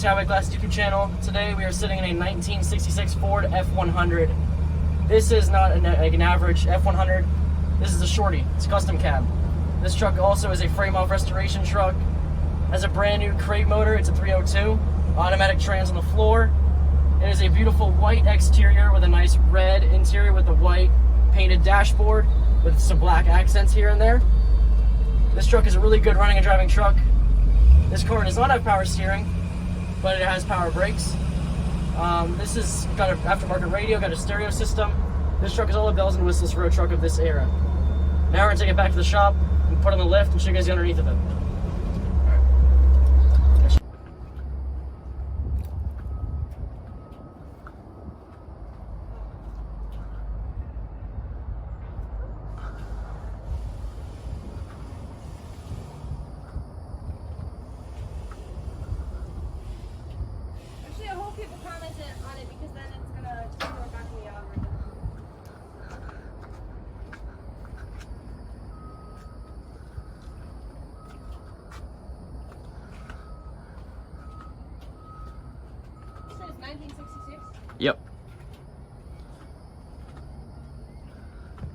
Skyway Classics YouTube channel. Today we are sitting in a 1966 Ford F100. This is not like an average F100. This is a shorty. It's a custom cab. This truck also is a frame-off restoration truck. Has a brand new crate motor. It's a 302. Automatic trans on the floor. It is a beautiful white exterior with a nice red interior with a white painted dashboard with some black accents here and there. This truck is a really good running and driving truck. This car does not have power steering, but it has power brakes. This has got an aftermarket radio, got a stereo system. This truck is all the bells and whistles for a truck of this era. Now we're gonna take it back to the shop and put on the lift and show you guys the underneath of it. I hope people comment on it because then it's gonna go back in the algorithm. You said it's 1966? Yep.